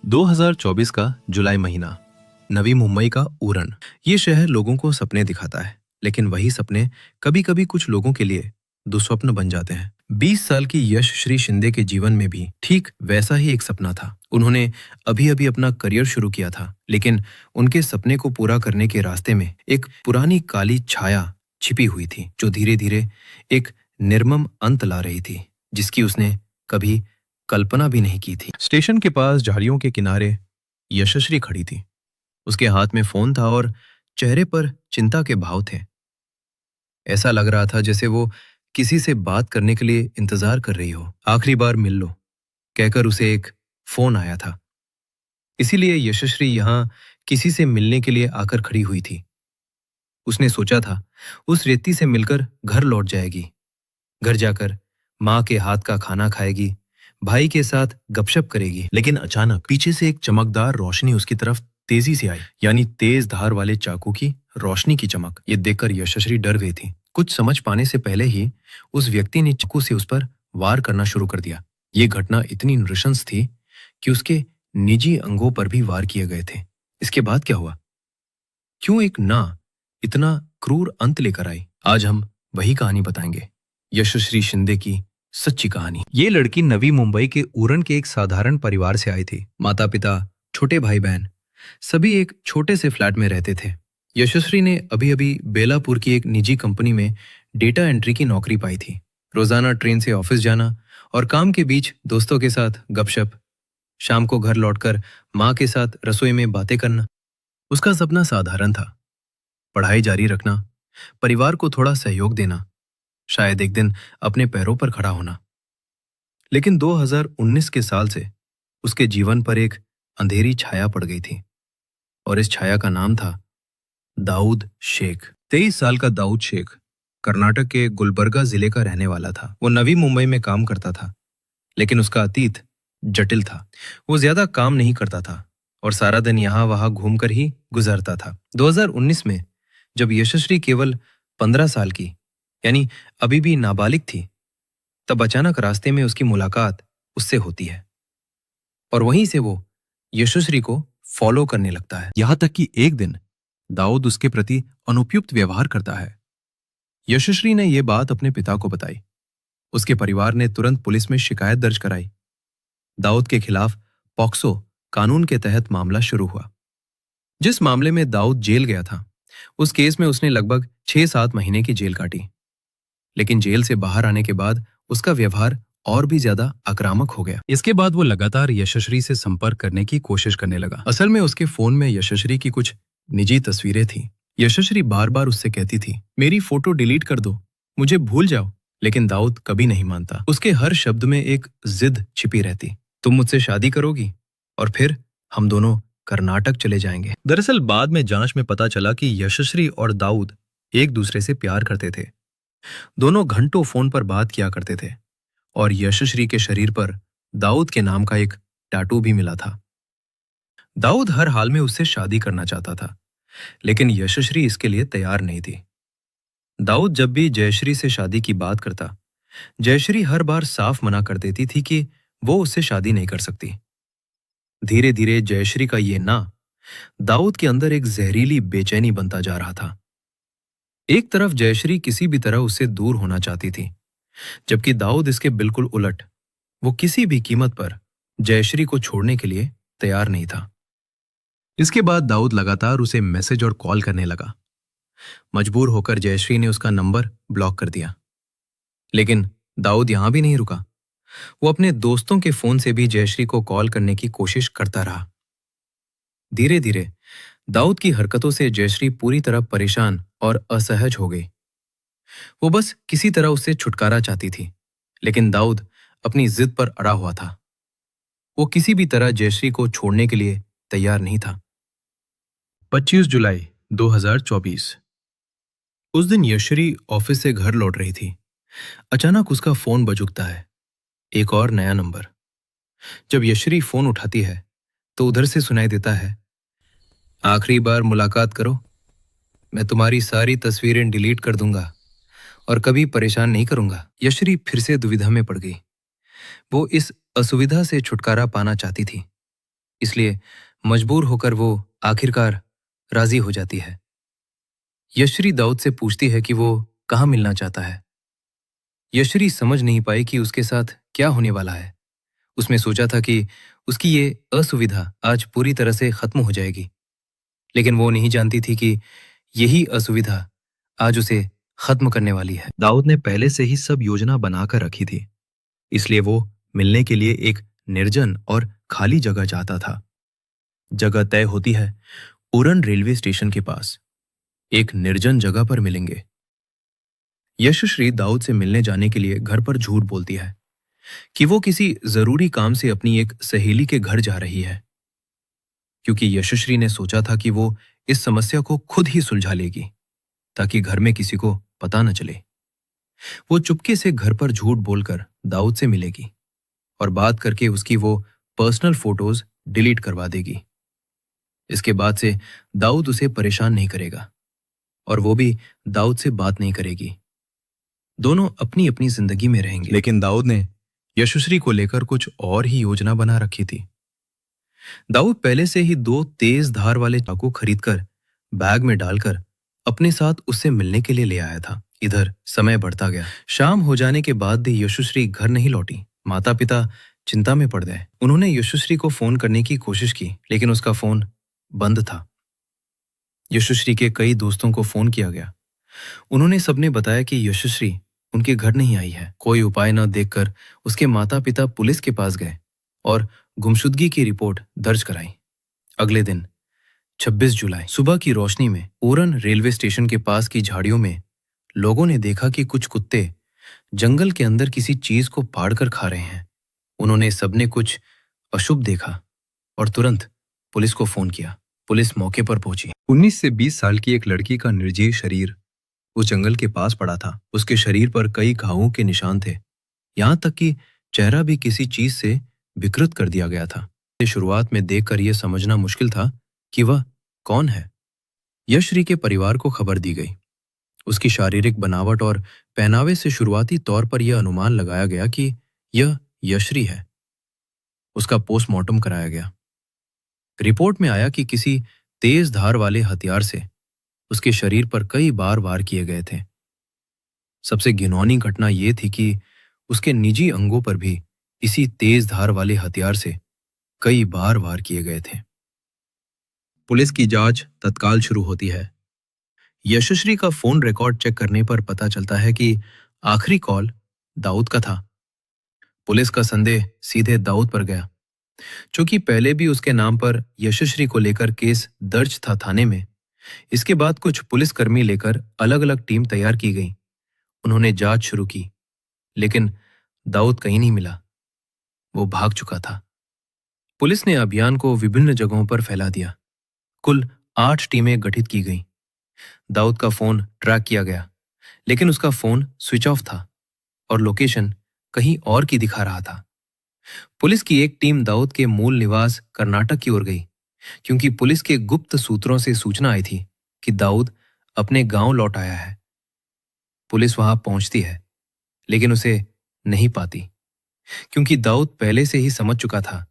2024 का जुलाई महीना, नवी मुंबई का उरण। ये शहर लोगों को सपने दिखाता है, लेकिन वही सपने कभी कभी कुछ लोगों के लिए दुस्वप्न बन जाते हैं। 20 साल की यशश्री शिंदे के जीवन में भी ठीक वैसा ही एक सपना था। उन्होंने अभी अभी अपना करियर शुरू किया था, लेकिन उनके सपने को पूरा करने के रास्ते में एक पुरानी काली छाया छिपी हुई थी, जो धीरे धीरे एक निर्मम अंत ला रही थी, जिसकी उसने कभी कल्पना भी नहीं की थी। स्टेशन के पास झाड़ियों के किनारे यशश्री खड़ी थी। उसके हाथ में फोन था और चेहरे पर चिंता के भाव थे। ऐसा लग रहा था जैसे वो किसी से बात करने के लिए इंतजार कर रही हो। आखिरी बार मिल लो कहकर उसे एक फोन आया था, इसीलिए यशश्री यहां किसी से मिलने के लिए आकर खड़ी हुई थी। उसने सोचा था उस व्यक्ति से मिलकर घर लौट जाएगी, घर जाकर माँ के हाथ का खाना खाएगी, भाई के साथ गपशप करेगी। लेकिन अचानक पीछे से एक चमकदार रोशनी उसकी तरफ तेजी से आई, यानी तेज धार वाले चाकू की रोशनी की चमक। ये देखकर यशश्री डर गई थी। कुछ समझ पाने से पहले ही उस व्यक्ति ने चाकू से उस पर वार करना शुरू कर दिया। ये घटना इतनी नृशंस थी कि उसके निजी अंगों पर भी वार किए गए थे। इसके बाद क्या हुआ? क्यों एक ना इतना क्रूर अंत लेकर आई? आज हम वही कहानी बताएंगे, यशश्री शिंदे की सच्ची कहानी। ये लड़की नवी मुंबई के उरण के एक साधारण परिवार से आई थी। माता पिता, छोटे भाई बहन सभी एक छोटे से फ्लैट में रहते थे। यशस्वी ने अभी अभी बेलापुर की एक निजी कंपनी में डेटा एंट्री की नौकरी पाई थी। रोजाना ट्रेन से ऑफिस जाना और काम के बीच दोस्तों के साथ गपशप, शाम को घर लौटकर माँ के साथ रसोई में बातें करना। उसका सपना साधारण था, पढ़ाई जारी रखना, परिवार को थोड़ा सहयोग देना, शायद एक दिन अपने पैरों पर खड़ा होना। लेकिन 2019 के साल से उसके जीवन पर एक अंधेरी छाया पड़ गई थी, और इस छाया का नाम था दाऊद शेख। 23 साल का दाऊद शेख कर्नाटक के गुलबर्गा जिले का रहने वाला था। वो नवी मुंबई में काम करता था, लेकिन उसका अतीत जटिल था। वो ज्यादा काम नहीं करता था और सारा दिन यहाँ वहां घूमकर ही गुजरता था। 2019 में जब यशस्वी केवल 15 साल की, यानी अभी भी नाबालिग थी, तब अचानक रास्ते में उसकी मुलाकात उससे होती है और वहीं से वो यशस्वी को फॉलो करने लगता है। यहां तक कि एक दिन दाऊद उसके प्रति अनुपयुक्त व्यवहार करता है। यशस्वी ने यह बात अपने पिता को बताई। उसके परिवार ने तुरंत पुलिस में शिकायत दर्ज कराई। दाऊद के खिलाफ पॉक्सो कानून के तहत मामला शुरू हुआ। जिस मामले में दाऊद जेल गया था, उस केस में उसने लगभग 6-7 महीने की जेल काटी। लेकिन जेल से बाहर आने के बाद उसका व्यवहार और भी ज्यादा आक्रामक हो गया। इसके बाद वो लगातार यशस्वी से संपर्क करने की कोशिश करने लगा। असल में उसके फोन में यशस्वी की कुछ निजी तस्वीरें थी। यशस्वी बार बार उससे कहती थी, मेरी फोटो डिलीट कर दो, मुझे भूल जाओ। लेकिन दाऊद कभी नहीं मानता। उसके हर शब्द में एक जिद छिपी रहती। तुम मुझसे शादी करोगी और फिर हम दोनों कर्नाटक चले जाएंगे। दरअसल बाद में जांच में पता चला कि यशस्वी और दाऊद एक दूसरे से प्यार करते थे। दोनों घंटों फोन पर बात किया करते थे और यशस्वी के शरीर पर दाऊद के नाम का एक टैटू भी मिला था। दाऊद हर हाल में उससे शादी करना चाहता था, लेकिन यशस्वी इसके लिए तैयार नहीं थी। दाऊद जब भी जयश्री से शादी की बात करता, जयश्री हर बार साफ मना कर देती थी कि वो उससे शादी नहीं कर सकती। धीरे धीरे जयश्री का ये ना दाऊद के अंदर एक जहरीली बेचैनी बनता जा रहा था। एक तरफ जयश्री किसी भी तरह उससे दूर होना चाहती थी, जबकि दाऊद इसके बिल्कुल उलट। वो किसी भी कीमत पर जयश्री को छोड़ने के लिए तैयार नहीं था। इसके बाद दाऊद लगातार उसे मैसेज और कॉल करने लगा। मजबूर होकर जयश्री ने उसका नंबर ब्लॉक कर दिया। लेकिन दाऊद यहां भी नहीं रुका। वो अपने दोस्तों के फोन से भी जयश्री को कॉल करने की कोशिश करता रहा। धीरे धीरे दाऊद की हरकतों से जयश्री पूरी तरह परेशान और असहज हो गई। वो बस किसी तरह उससे छुटकारा चाहती थी, लेकिन दाऊद अपनी जिद पर अड़ा हुआ था। वो किसी भी तरह जयश्री को छोड़ने के लिए तैयार नहीं था। 25 जुलाई 2024। उस दिन यशश्री ऑफिस से घर लौट रही थी। अचानक उसका फोन बज उठता है, एक और नया नंबर। जब यशश्री फोन उठाती है तो उधर से सुनाई देता है, आखिरी बार मुलाकात करो, मैं तुम्हारी सारी तस्वीरें डिलीट कर दूंगा और कभी परेशान नहीं करूंगा। यशश्री फिर से दुविधा में पड़ गई। वो इस असुविधा से छुटकारा पाना चाहती थी, इसलिए मजबूर होकर वो आखिरकार राजी हो जाती है। यशरी दाऊद से पूछती है कि वो कहाँ मिलना चाहता है। यशरी समझ नहीं पाई कि उसके साथ क्या होने वाला है। उसने सोचा था कि उसकी ये असुविधा आज पूरी तरह से खत्म हो जाएगी, लेकिन वो नहीं जानती थी कि यही असुविधा आज उसे खत्म करने वाली है। दाऊद ने पहले से ही सब योजना बनाकर रखी थी, इसलिए वो मिलने के लिए एक निर्जन और खाली जगह चाहता था। जगह तय होती है उरन रेलवे स्टेशन के पास, एक निर्जन जगह पर मिलेंगे। यशश्री दाऊद से मिलने जाने के लिए घर पर झूठ बोलती है कि वो किसी जरूरी काम से अपनी एक सहेली के घर जा रही है, क्योंकि यशश्री ने सोचा था कि वो इस समस्या को खुद ही सुलझा लेगी ताकि घर में किसी को पता न चले। वो चुपके से घर पर झूठ बोलकर दाऊद से मिलेगी और बात करके उसकी वो पर्सनल फोटोज डिलीट करवा देगी। इसके बाद से दाऊद उसे परेशान नहीं करेगा और वो भी दाऊद से बात नहीं करेगी। दोनों अपनी अपनी जिंदगी में रहेंगे। लेकिन दाऊद ने यशश्री को लेकर कुछ और ही योजना बना रखी थी। दाऊद पहले से ही 2 तेज धार वाले चाकू खरीदकर बैग में डालकर अपने साथ उससे मिलने के लिए ले आया था। इधर समय बढ़ता गया। शाम हो जाने के बाद भी यशश्री घर नहीं लौटी। माता पिता चिंता में पड़ गए। उन्होंने यशश्री को फोन करने की कोशिश की, लेकिन उसका फोन बंद था। यशश्री के कई दोस्तों को फोन किया गया। उन्होंने सबने बताया कि यशश्री उनके घर नहीं आई है। कोई उपाय न देखकर उसके माता पिता पुलिस के पास गए और गुमशुदगी की रिपोर्ट दर्ज कराई। अगले दिन 26 जुलाई सुबह की रोशनी में उरन रेलवे स्टेशन के पास की झाड़ियों में लोगों ने देखा कि कुछ कुत्ते जंगल के अंदर किसी चीज को फाड़कर खा रहे हैं। उन्होंने सबने कुछ अशुभ देखा और तुरंत पुलिस को फोन किया। पुलिस मौके पर पहुंची। 19 से 20 साल की एक लड़की का निर्जीव शरीर उस जंगल के पास पड़ा था। उसके शरीर पर कई घावों के निशान थे, यहां तक कि चेहरा भी किसी चीज से विकृत कर दिया गया था। शुरुआत में देखकर यह समझना मुश्किल था कि वह कौन है। यशश्री के परिवार को खबर दी गई। उसकी शारीरिक बनावट और पहनावे से शुरुआती तौर पर यह अनुमान लगाया गया कि यह यशश्री है। उसका पोस्टमार्टम कराया गया। रिपोर्ट में आया कि किसी तेज धार वाले हथियार से उसके शरीर पर कई बार वार किए गए थे। सबसे घिनौनी घटना यह थी कि उसके निजी अंगों पर भी इसी तेज धार वाले हथियार से कई बार वार किए गए थे। पुलिस की जांच तत्काल शुरू होती है। यशश्री का फोन रिकॉर्ड चेक करने पर पता चलता है कि आखिरी कॉल दाऊद का था। पुलिस का संदेह सीधे दाऊद पर गया। चूंकि पहले भी उसके नाम पर यशश्री को लेकर केस दर्ज था थाने में, इसके बाद कुछ पुलिसकर्मी लेकर अलग अलग टीम तैयार की गई। उन्होंने जांच शुरू की, लेकिन दाऊद कहीं नहीं मिला। वो भाग चुका था। पुलिस ने अभियान को विभिन्न जगहों पर फैला दिया। कुल 8 टीमें गठित की गईं। दाऊद का फोन ट्रैक किया गया, लेकिन उसका फोन स्विच ऑफ था और लोकेशन कहीं और की दिखा रहा था। पुलिस की एक टीम दाऊद के मूल निवास कर्नाटक की ओर गई, क्योंकि पुलिस के गुप्त सूत्रों से सूचना आई थी कि दाऊद अपने गांव लौट आया है। पुलिस वहां पहुंचती है, लेकिन उसे नहीं पाती, क्योंकि दाऊद पहले से ही समझ चुका था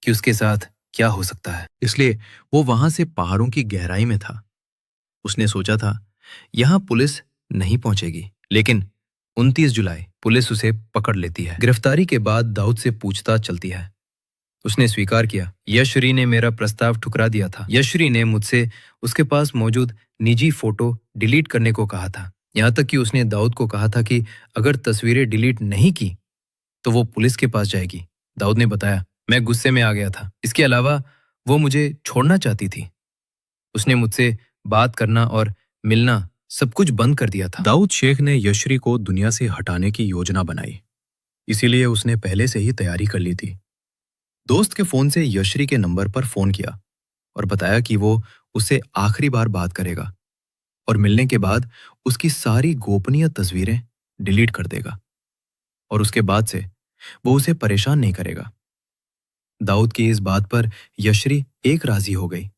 कि उसके साथ क्या हो सकता है। इसलिए वो वहां से पहाड़ों की गहराई में था। उसने सोचा था यहां पुलिस नहीं पहुंचेगी, लेकिन 29 जुलाई पुलिस उसे पकड़ लेती है। गिरफ्तारी के बाद दाऊद से पूछताछ चलती है। उसने स्वीकार किया, यशश्री ने मेरा प्रस्ताव ठुकरा दिया था। यशश्री ने मुझसे उसके पास मौजूद निजी फोटो डिलीट करने को कहा था। यहां तक कि उसने दाऊद को कहा था कि अगर तस्वीरें डिलीट नहीं की तो वो पुलिस के पास जाएगी। दाऊद ने बताया, मैं गुस्से में आ गया था। इसके अलावा वो मुझे छोड़ना चाहती थी। उसने मुझसे बात करना और मिलना सब कुछ बंद कर दिया था। दाऊद शेख ने यशश्री को दुनिया से हटाने की योजना बनाई, इसीलिए उसने पहले से ही तैयारी कर ली थी। दोस्त के फोन से यशश्री के नंबर पर फोन किया और बताया कि वो उससे आखिरी बार बात करेगा और मिलने के बाद उसकी सारी गोपनीय तस्वीरें डिलीट कर देगा और उसके बाद से वो उसे परेशान नहीं करेगा। दाऊद की इस बात पर यशश्री एक राजी हो गई।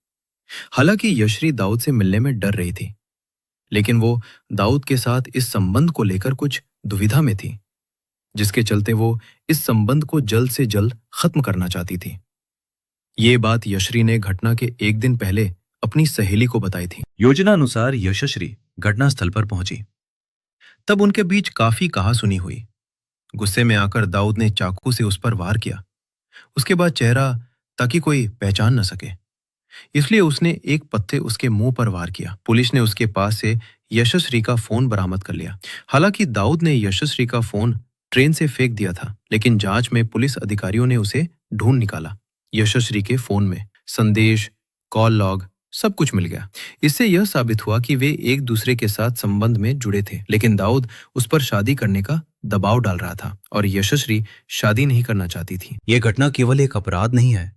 हालांकि यशश्री दाऊद से मिलने में डर रही थी, लेकिन वो दाऊद के साथ इस संबंध को लेकर कुछ दुविधा में थी, जिसके चलते वो इस संबंध को जल्द से जल्द खत्म करना चाहती थी। ये बात यशश्री ने घटना के एक दिन पहले अपनी सहेली को बताई थी। योजना अनुसार यशस्वी घटनास्थल पर पहुंची। तब उनके बीच काफी कहासुनी हुई। गुस्से में आकर दाऊद ने चाकू से उस पर वार किया। उसके बाद चेहरा ताकि कोई पहचान न सके, इसलिए उसने एक पत्ते उसके मुंह पर वार किया। पुलिस ने उसके पास से यशस्वी का फोन बरामद कर लिया। हालांकि दाऊद ने यशस्वी का फोन ट्रेन से फेंक दिया था, लेकिन जांच में पुलिस अधिकारियों ने उसे ढूंढ निकाला। यशस्वी के फोन में संदेश, कॉल लॉग सब कुछ मिल गया। इससे यह साबित हुआ कि वे एक दूसरे के साथ संबंध में जुड़े थे, लेकिन दाऊद उस पर शादी करने का दबाव डाल रहा था और यशस्वी शादी नहीं करना चाहती थी। यह घटना केवल एक अपराध नहीं है,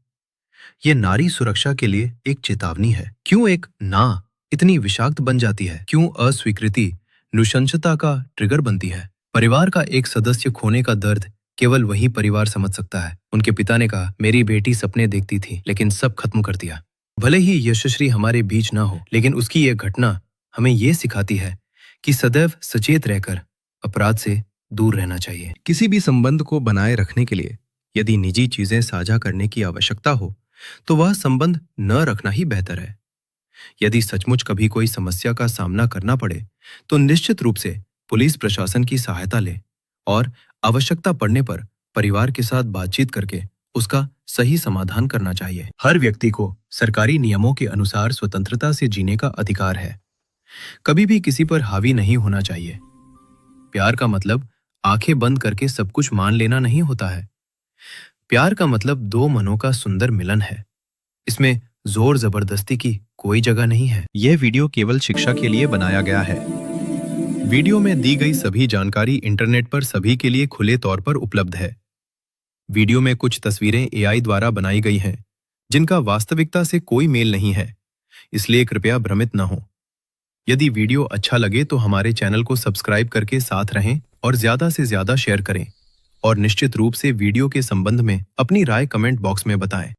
ये नारी सुरक्षा के लिए एक चेतावनी है। क्यों एक ना इतनी विषाक्त बन जाती है? क्यों अस्वीकृति नृशंसता का ट्रिगर बनती है? परिवार का एक सदस्य खोने का दर्द केवल वही परिवार समझ सकता है। उनके पिता ने कहा, मेरी बेटी सपने देखती थी लेकिन सब खत्म कर दिया। भले ही यशस्वी हमारे बीच ना हो, लेकिन उसकी यह घटना हमें ये सिखाती है कि सदैव सचेत रहकर अपराध से दूर रहना चाहिए। किसी भी संबंध को बनाए रखने के लिए यदि निजी चीजें साझा करने की आवश्यकता हो तो वह संबंध न रखना ही बेहतर है। यदि सचमुच कभी कोई समस्या का सामना करना पड़े तो निश्चित रूप से पुलिस प्रशासन की सहायता ले और आवश्यकता पड़ने पर परिवार के साथ बातचीत करके उसका सही समाधान करना चाहिए। हर व्यक्ति को सरकारी नियमों के अनुसार स्वतंत्रता से जीने का अधिकार है। कभी भी किसी पर हावी नहीं होना चाहिए। प्यार का मतलब आंखें बंद करके सब कुछ मान लेना नहीं होता है। प्यार का मतलब दो मनों का सुंदर मिलन है। इसमें जोर जबरदस्ती की कोई जगह नहीं है। यह वीडियो केवल शिक्षा के लिए बनाया गया है। वीडियो में दी गई सभी जानकारी इंटरनेट पर सभी के लिए खुले तौर पर उपलब्ध है। वीडियो में कुछ तस्वीरें एआई द्वारा बनाई गई हैं, जिनका वास्तविकता से कोई मेल नहीं है, इसलिए कृपया भ्रमित न हो। यदि वीडियो अच्छा लगे तो हमारे चैनल को सब्सक्राइब करके साथ रहें और ज्यादा से ज्यादा शेयर करें और निश्चित रूप से वीडियो के संबंध में अपनी राय कमेंट बॉक्स में बताएं।